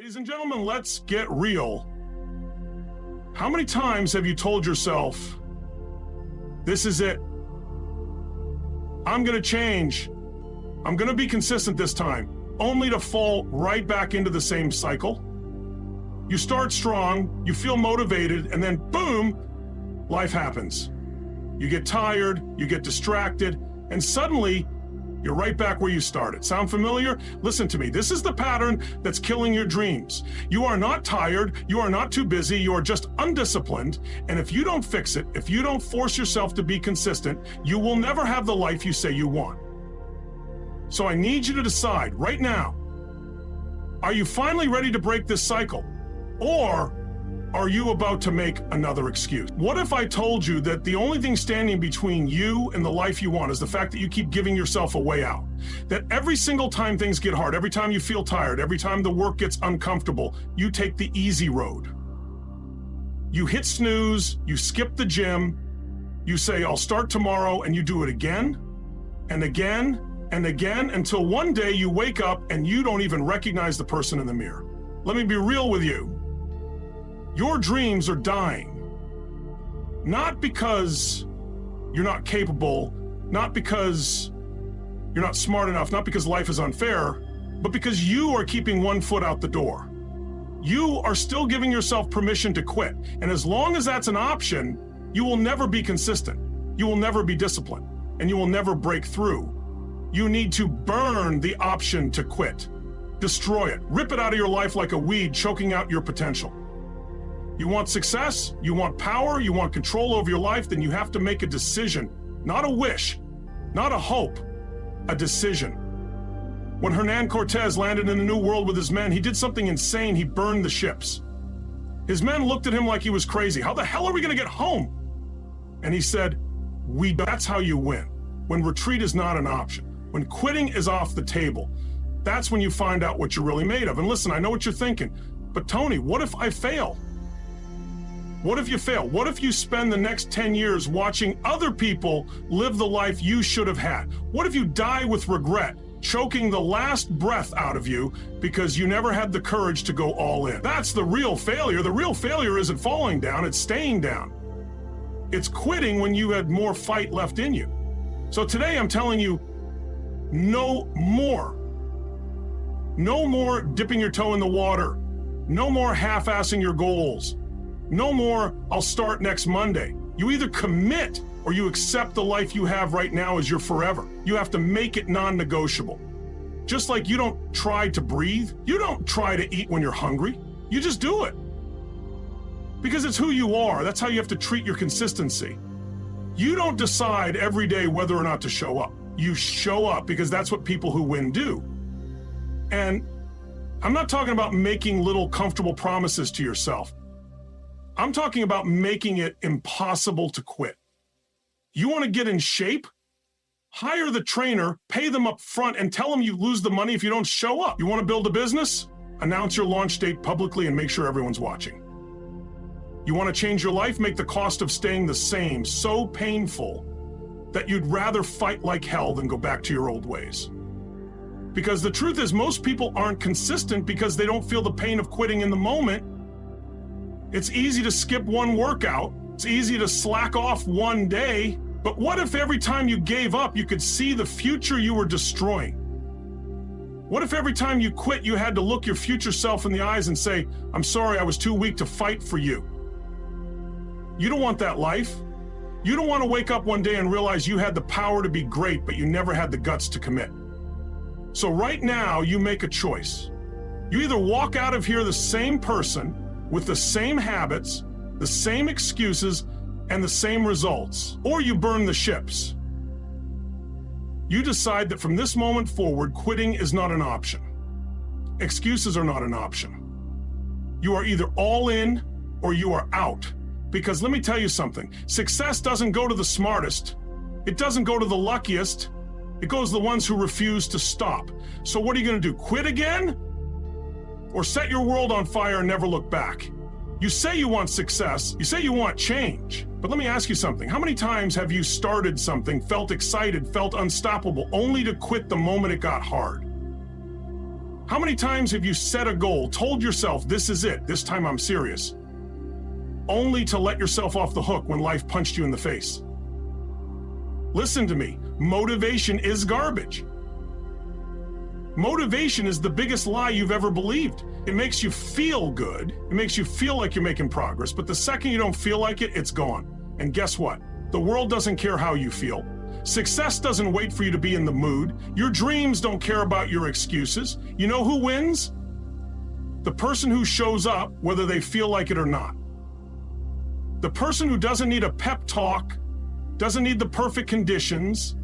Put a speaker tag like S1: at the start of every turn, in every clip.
S1: Ladies and gentlemen, let's get real. How many times have you told yourself, this is it? I'm going to change. I'm going to be consistent this time, only to fall right back into the same cycle? You start strong, you feel motivated, and then boom, life happens. You get tired, you get distracted, and suddenly you're right back where you started. Sound familiar? Listen to me. This is the pattern that's killing your dreams. You are not tired. You are not too busy. You are just undisciplined. And if you don't fix it, if you don't force yourself to be consistent, you will never have the life you say you want. So I need you to decide right now, are you finally ready to break this cycle? Or are you about to make another excuse? What if I told you that the only thing standing between you and the life you want is the fact that you keep giving yourself a way out? That every single time things get hard, every time you feel tired, every time the work gets uncomfortable, you take the easy road. You hit snooze, you skip the gym, you say, I'll start tomorrow, and you do it again and again and again until one day you wake up and you don't even recognize the person in the mirror. Let me be real with you. Your dreams are dying, not because you're not capable, not because you're not smart enough, not because life is unfair, but because you are keeping one foot out the door. You are still giving yourself permission to quit. And as long as that's an option, you will never be consistent. You will never be disciplined, and you will never break through. You need to burn the option to quit. Destroy it. Rip it out of your life like a weed, choking out your potential. You want success, you want power, you want control over your life, then you have to make a decision, not a wish, not a hope, a decision. When Hernan Cortez landed in the New World with his men, he did something insane. He burned the ships. His men looked at him like he was crazy. How the hell are we going to get home? And he said, that's how you win. When retreat is not an option, when quitting is off the table, that's when you find out what you're really made of. And listen, I know what you're thinking, but Tony, what if I fail? What if you fail? What if you spend the next 10 years watching other people live the life you should have had? What if you die with regret, choking the last breath out of you because you never had the courage to go all in? That's the real failure. The real failure isn't falling down, it's staying down. It's quitting when you had more fight left in you. So today I'm telling you, no more. No more dipping your toe in the water. No more half-assing your goals. No more, I'll start next Monday. You either commit or you accept the life you have right now as your forever. You have to make it non-negotiable. Just like you don't try to breathe, you don't try to eat when you're hungry, you just do it. Because it's who you are, that's how you have to treat your consistency. You don't decide every day whether or not to show up. You show up because that's what people who win do. And I'm not talking about making little comfortable promises to yourself. I'm talking about making it impossible to quit. You want to get in shape? Hire the trainer, pay them up front, and tell them you lose the money if you don't show up. You want to build a business? Announce your launch date publicly and make sure everyone's watching. You want to change your life? Make the cost of staying the same so painful that you'd rather fight like hell than go back to your old ways. Because the truth is, most people aren't consistent because they don't feel the pain of quitting in the moment. It's easy to skip one workout. It's easy to slack off one day. But what if every time you gave up, you could see the future you were destroying? What if every time you quit, you had to look your future self in the eyes and say, I'm sorry, I was too weak to fight for you? You don't want that life. You don't want to wake up one day and realize you had the power to be great, but you never had the guts to commit. So right now, you make a choice. You either walk out of here the same person, with the same habits, the same excuses, and the same results, or you burn the ships. You decide that from this moment forward, quitting is not an option. Excuses are not an option. You are either all in or you are out. Because let me tell you something, success doesn't go to the smartest. It doesn't go to the luckiest. It goes to the ones who refuse to stop. So what are you going to do, quit again? Or set your world on fire and never look back? You say you want success, you say you want change, but let me ask you something. How many times have you started something, felt excited, felt unstoppable, only to quit the moment it got hard? How many times have you set a goal, told yourself, this is it, this time I'm serious, only to let yourself off the hook when life punched you in the face? Listen to me, motivation is garbage. Motivation is the biggest lie you've ever believed. It makes you feel good. It makes you feel like you're making progress, but the second you don't feel like it, it's gone. And guess what? The world doesn't care how you feel. Success doesn't wait for you to be in the mood. Your dreams don't care about your excuses. You know who wins? The person who shows up, whether they feel like it or not. The person who doesn't need a pep talk, doesn't need the perfect conditions,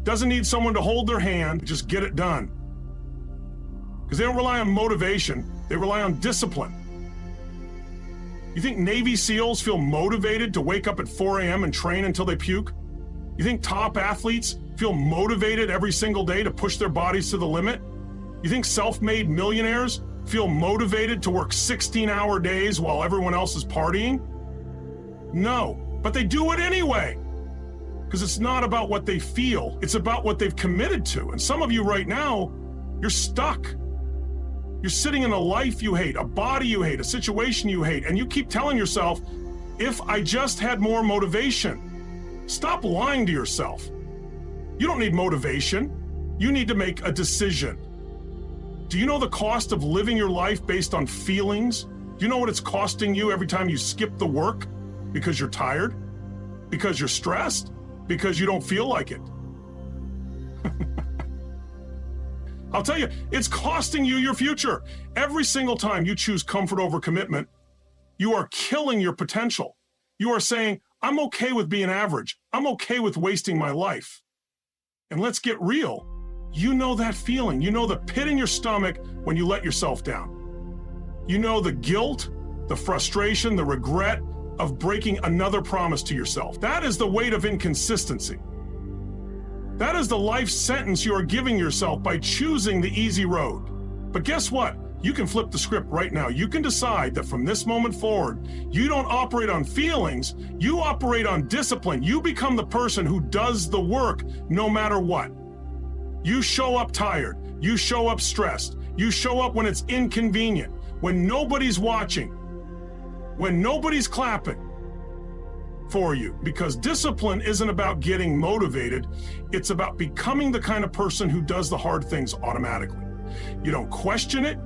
S1: doesn't need someone to hold their hand, just get it done. Because they don't rely on motivation, they rely on discipline. You think Navy SEALs feel motivated to wake up at 4 a.m. and train until they puke? You think top athletes feel motivated every single day to push their bodies to the limit? You think self-made millionaires feel motivated to work 16-hour days while everyone else is partying? No, but they do it anyway. Because it's not about what they feel, it's about what they've committed to. And some of you right now, you're stuck. You're sitting in a life you hate, a body you hate, a situation you hate, and you keep telling yourself, if I just had more motivation. Stop lying to yourself. You don't need motivation. You need to make a decision. Do you know the cost of living your life based on feelings? Do you know what it's costing you every time you skip the work? Because you're tired? Because you're stressed? Because you don't feel like it? I'll tell you, it's costing you your future. Every single time you choose comfort over commitment, you are killing your potential. You are saying, I'm okay with being average. I'm okay with wasting my life. And let's get real. You know that feeling. You know the pit in your stomach when you let yourself down. You know the guilt, the frustration, the regret of breaking another promise to yourself. That is the weight of inconsistency. That is the life sentence you are giving yourself by choosing the easy road. But guess what? You can flip the script right now. You can decide that from this moment forward, you don't operate on feelings, you operate on discipline. You become the person who does the work no matter what. You show up tired, you show up stressed, you show up when it's inconvenient, when nobody's watching, when nobody's clapping for you. Because discipline isn't about getting motivated, it's about becoming the kind of person who does the hard things automatically. You don't question it.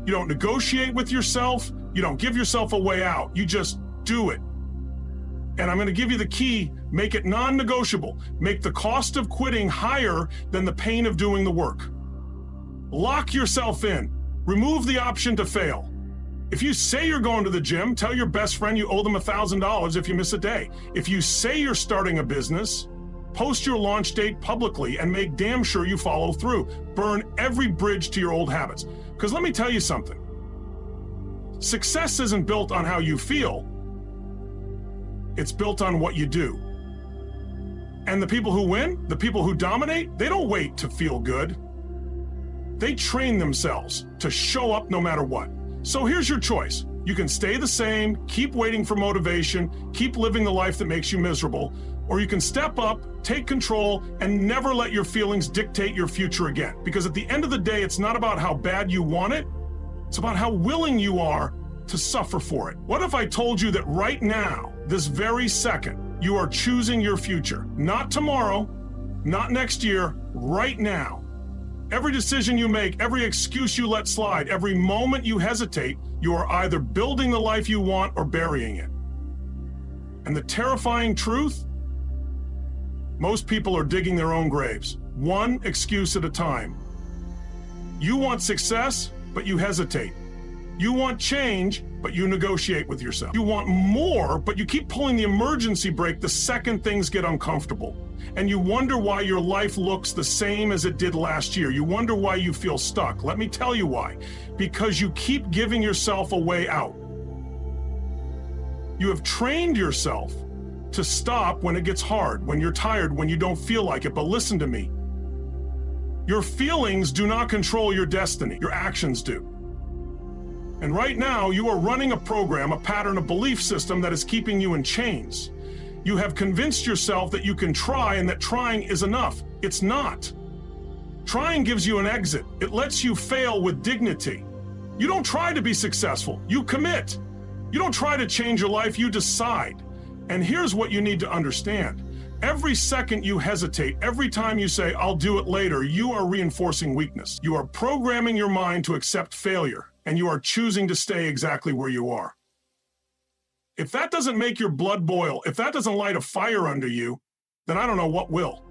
S1: You don't negotiate with yourself. You don't give yourself a way out. You just do it. And I'm going to give you the key. Make it non-negotiable. Make the cost of quitting higher than the pain of doing the work. Lock yourself in. Remove the option to fail. If you say you're going to the gym, tell your best friend you owe them $1,000 if you miss a day. If you say you're starting a business, post your launch date publicly and make damn sure you follow through. Burn every bridge to your old habits. Because let me tell you something. Success isn't built on how you feel. It's built on what you do. And the people who win, the people who dominate, they don't wait to feel good. They train themselves to show up no matter what. So here's your choice. You can stay the same, keep waiting for motivation, keep living the life that makes you miserable, or you can step up, take control, and never let your feelings dictate your future again. Because at the end of the day, it's not about how bad you want it, it's about how willing you are to suffer for it. What if I told you that right now, this very second, you are choosing your future? Not tomorrow, not next year, right now. Every decision you make, every excuse you let slide, every moment you hesitate, you are either building the life you want or burying it. And the terrifying truth, most people are digging their own graves, one excuse at a time. You want success, but you hesitate. You want change, but you negotiate with yourself. You want more, but you keep pulling the emergency brake the second things get uncomfortable. And you wonder why your life looks the same as it did last year. You wonder why you feel stuck. Let me tell you why. Because you keep giving yourself a way out. You have trained yourself to stop when it gets hard, when you're tired, when you don't feel like it. But listen to me. Your feelings do not control your destiny. Your actions do. And right now, you are running a program, a pattern, a belief system that is keeping you in chains. You have convinced yourself that you can try and that trying is enough. It's not. Trying gives you an exit. It lets you fail with dignity. You don't try to be successful, you commit. You don't try to change your life, you decide. And here's what you need to understand. Every second you hesitate, every time you say, I'll do it later, you are reinforcing weakness. You are programming your mind to accept failure, and you are choosing to stay exactly where you are. If that doesn't make your blood boil, if that doesn't light a fire under you, then I don't know what will.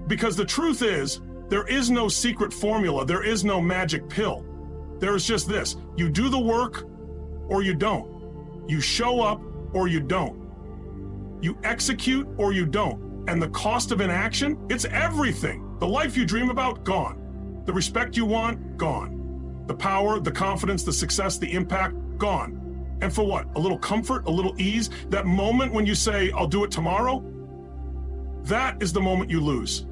S1: Because the truth is, there is no secret formula, there is no magic pill. There is just this: you do the work or you don't. You show up or you don't. You execute or you don't. And the cost of inaction, it's everything. The life you dream about, gone. The respect you want, gone. The power, the confidence, the success, the impact, gone. And for what? A little comfort, a little ease? That moment when you say, I'll do it tomorrow? That is the moment you lose.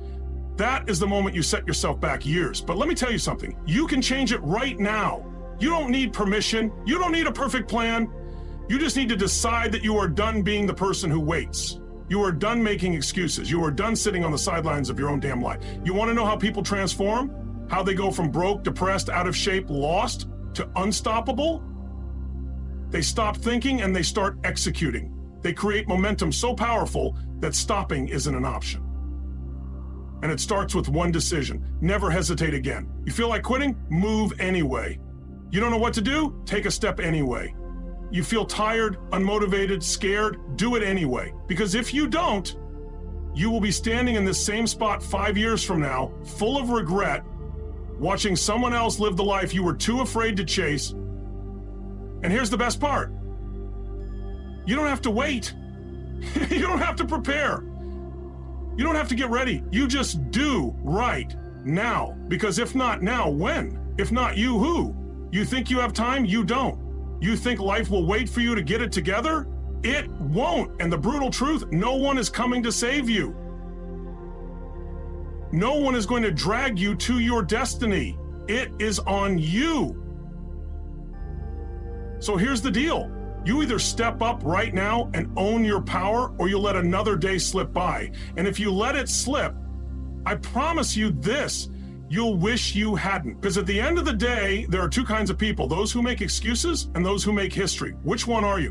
S1: That is the moment you set yourself back years. But let me tell you something. You can change it right now. You don't need permission. You don't need a perfect plan. You just need to decide that you are done being the person who waits. You are done making excuses. You are done sitting on the sidelines of your own damn life. You want to know how people transform? How they go from broke, depressed, out of shape, lost, to unstoppable? They stop thinking and they start executing. They create momentum so powerful that stopping isn't an option. And it starts with one decision. Never hesitate again. You feel like quitting? Move anyway. You don't know what to do? Take a step anyway. You feel tired, unmotivated, scared? Do it anyway. Because if you don't, you will be standing in this same spot 5 years from now, full of regret, watching someone else live the life you were too afraid to chase. And here's the best part. You don't have to wait. You don't have to prepare. You don't have to get ready. You just do right now. Because if not now, when? If not you, who? You think you have time? You don't. You think life will wait for you to get it together? It won't. And the brutal truth, no one is coming to save you. No one is going to drag you to your destiny. It is on you. So here's the deal. You either step up right now and own your power, or you let another day slip by. And if you let it slip, I promise you this, you'll wish you hadn't. Because at the end of the day, there are two kinds of people, those who make excuses and those who make history. Which one are you?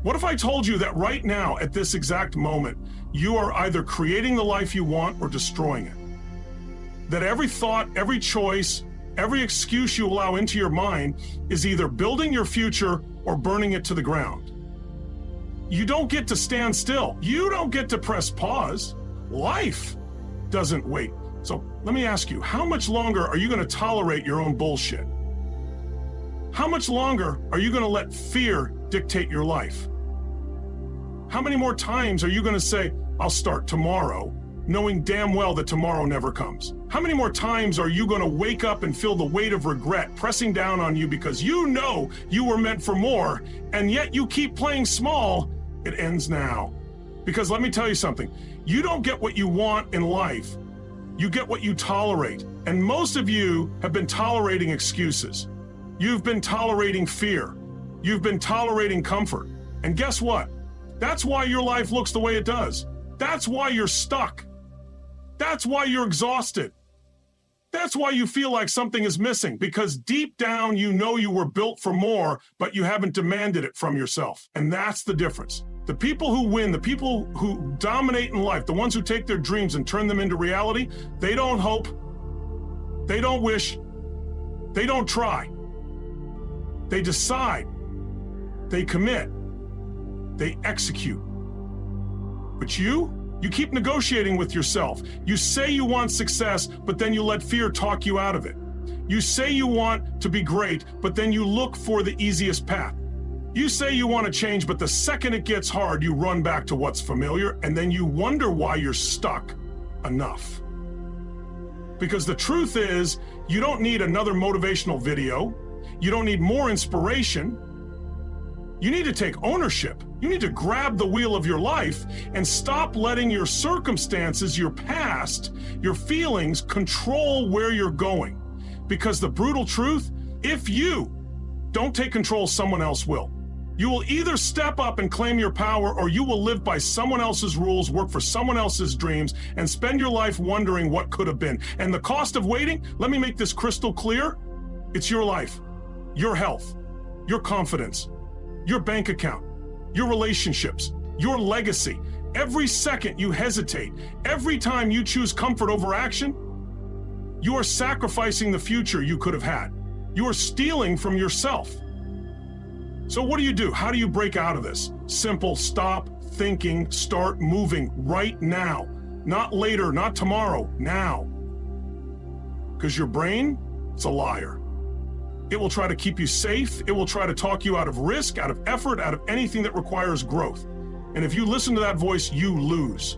S1: What if I told you that right now, at this exact moment, you are either creating the life you want or destroying it? That every thought, every choice, every excuse you allow into your mind is either building your future or burning it to the ground. You don't get to stand still. You don't get to press pause. Life doesn't wait. So let me ask you, how much longer are you going to tolerate your own bullshit? How much longer are you going to let fear dictate your life? How many more times are you going to say, I'll start tomorrow, knowing damn well that tomorrow never comes? How many more times are you going to wake up and feel the weight of regret pressing down on you because you know you were meant for more, and yet you keep playing small? It ends now. Because let me tell you something, you don't get what you want in life. You get what you tolerate. And most of you have been tolerating excuses. You've been tolerating fear. You've been tolerating comfort. And guess what? That's why your life looks the way it does. That's why you're stuck. That's why you're exhausted. That's why you feel like something is missing, because deep down you know you were built for more, but you haven't demanded it from yourself. And that's the difference. The people who win, the people who dominate in life, the ones who take their dreams and turn them into reality, they don't hope, they don't wish, they don't try. They decide, they commit, they execute. But you keep negotiating with yourself. You say you want success, but then you let fear talk you out of it. You say you want to be great, but then you look for the easiest path. You say you want to change, but the second it gets hard, you run back to what's familiar, and then you wonder why you're stuck. Enough. Because the truth is, you don't need another motivational video. You don't need more inspiration. You need to take ownership. You need to grab the wheel of your life and stop letting your circumstances, your past, your feelings control where you're going. Because the brutal truth, if you don't take control, someone else will. You will either step up and claim your power, or you will live by someone else's rules, work for someone else's dreams, and spend your life wondering what could have been. And the cost of waiting, let me make this crystal clear, it's your life, your health, your confidence, your bank account, your relationships, your legacy. Every second you hesitate, every time you choose comfort over action, you are sacrificing the future you could have had. You are stealing from yourself. So what do? How do you break out of this? Simple: stop thinking, start moving right now. Not later, not tomorrow, now. Because your brain, it's a liar. It will try to keep you safe. It will try to talk you out of risk, out of effort, out of anything that requires growth. And if you listen to that voice, you lose.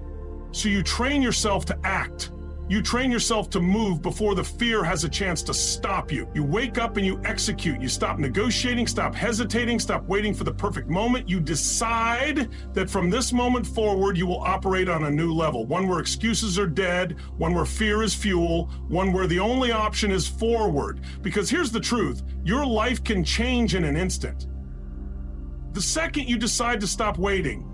S1: So you train yourself to act. You train yourself to move before the fear has a chance to stop you. You wake up and you execute. You stop negotiating, stop hesitating, stop waiting for the perfect moment. You decide that from this moment forward, you will operate on a new level. One where excuses are dead, one where fear is fuel, one where the only option is forward. Because here's the truth, your life can change in an instant. The second you decide to stop waiting,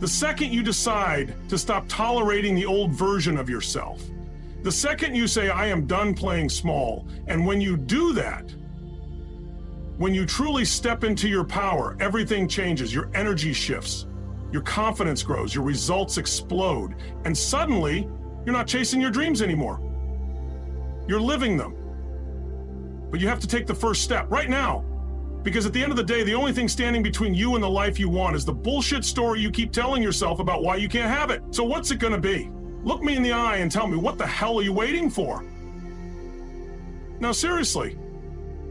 S1: the second you decide to stop tolerating the old version of yourself, the second you say, I am done playing small, and when you do that, when you truly step into your power, everything changes, your energy shifts, your confidence grows, your results explode, and suddenly, you're not chasing your dreams anymore. You're living them. But you have to take the first step right now. Because at the end of the day, the only thing standing between you and the life you want is the bullshit story you keep telling yourself about why you can't have it. So what's it gonna be? Look me in the eye and tell me, what the hell are you waiting for? Now, seriously,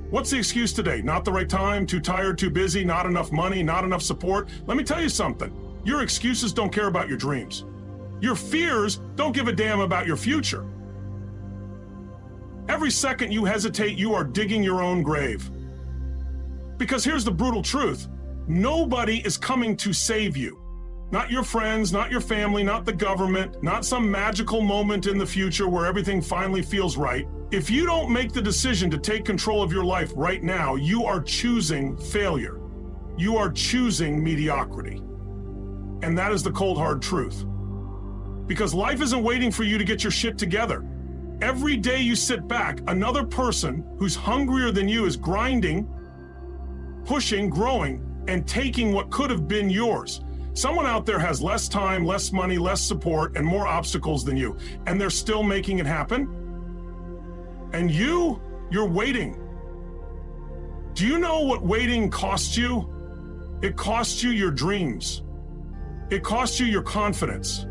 S1: what's the excuse today? Not the right time, too tired, too busy, not enough money, not enough support? Let me tell you something. Your excuses don't care about your dreams. Your fears don't give a damn about your future. Every second you hesitate, you are digging your own grave. Because here's the brutal truth. Nobody is coming to save you. Not your friends, not your family, not the government, not some magical moment in the future where everything finally feels right. If you don't make the decision to take control of your life right now, you are choosing failure. You are choosing mediocrity. And that is the cold, hard truth. Because life isn't waiting for you to get your shit together. Every day you sit back, another person who's hungrier than you is grinding, pushing, growing, and taking what could have been yours. Someone out there has less time, less money, less support, and more obstacles than you, and they're still making it happen. And you're waiting. Do you know what waiting costs you? It costs you your dreams. It costs you your confidence.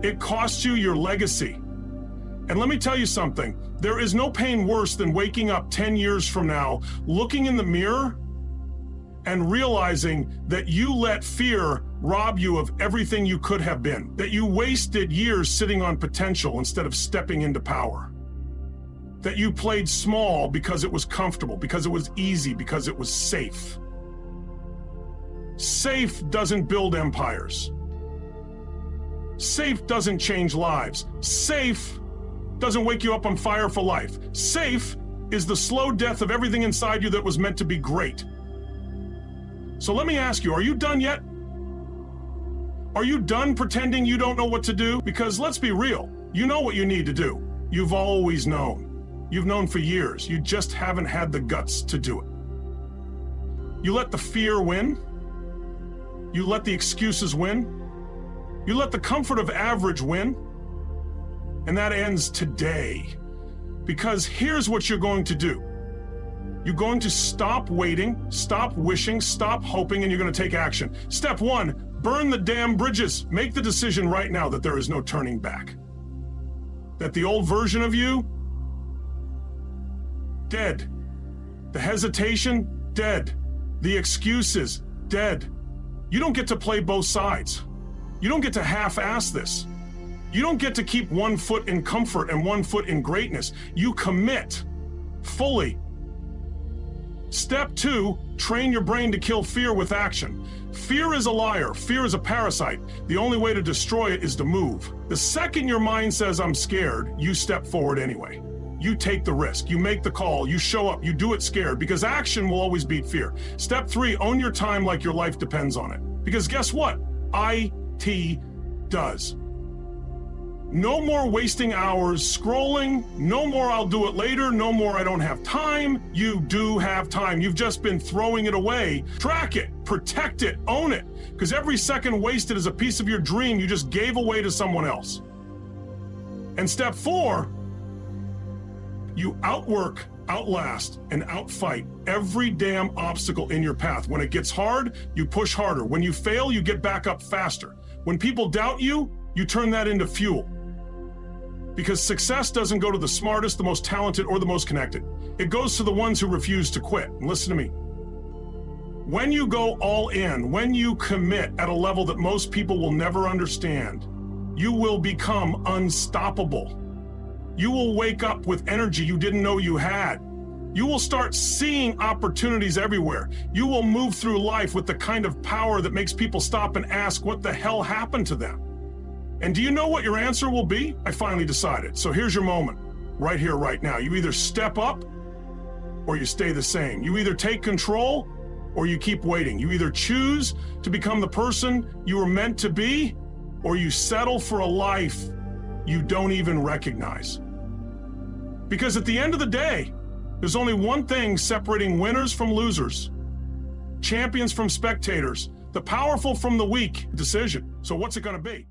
S1: It costs you your legacy. And let me tell you something, there is no pain worse than waking up 10 years from now, looking in the mirror, and realizing that you let fear rob you of everything you could have been, that you wasted years sitting on potential instead of stepping into power, that you played small because it was comfortable, because it was easy, because it was safe. Safe doesn't build empires. Safe doesn't change lives. Safe doesn't wake you up on fire for life. Safe is the slow death of everything inside you that was meant to be great. So let me ask you, are you done yet? Are you done pretending you don't know what to do? Because let's be real, you know what you need to do. You've always known. You've known for years. You just haven't had the guts to do it. You let the fear win. You let the excuses win. You let the comfort of average win. And that ends today. Because here's what you're going to do. You're going to stop waiting, stop wishing, stop hoping, and you're going to take action. Step one, burn the damn bridges. Make the decision right now that there is no turning back. That the old version of you, dead. The hesitation, dead. The excuses, dead. You don't get to play both sides. You don't get to half-ass this. You don't get to keep one foot in comfort and one foot in greatness. You commit fully. Step two, train your brain to kill fear with action. Fear is a liar. Fear is a parasite. The only way to destroy it is to move. The second your mind says, I'm scared, you step forward anyway. you take the risk, you make the call, you show up, you do it scared, because action will always beat fear. Step 3, own your time like your life depends on it. Because guess what? IT does. No more wasting hours scrolling. No more I'll do it later. No more I don't have time. You do have time. You've just been throwing it away. Track it, protect it, own it. Because every second wasted is a piece of your dream you just gave away to someone else. And step 4, you outwork, outlast, and outfight every damn obstacle in your path. When it gets hard, you push harder. When you fail, you get back up faster. When people doubt you, you turn that into fuel. Because success doesn't go to the smartest, the most talented, or the most connected. It goes to the ones who refuse to quit. And listen to me. When you go all in, when you commit at a level that most people will never understand, you will become unstoppable. You will wake up with energy you didn't know you had. You will start seeing opportunities everywhere. You will move through life with the kind of power that makes people stop and ask what the hell happened to them. And do you know what your answer will be? I finally decided. So here's your moment, right here, right now. You either step up or you stay the same. You either take control or you keep waiting. You either choose to become the person you were meant to be, or you settle for a life you don't even recognize. Because at the end of the day, there's only one thing separating winners from losers, champions from spectators, the powerful from the weak. Decision. So what's it going to be?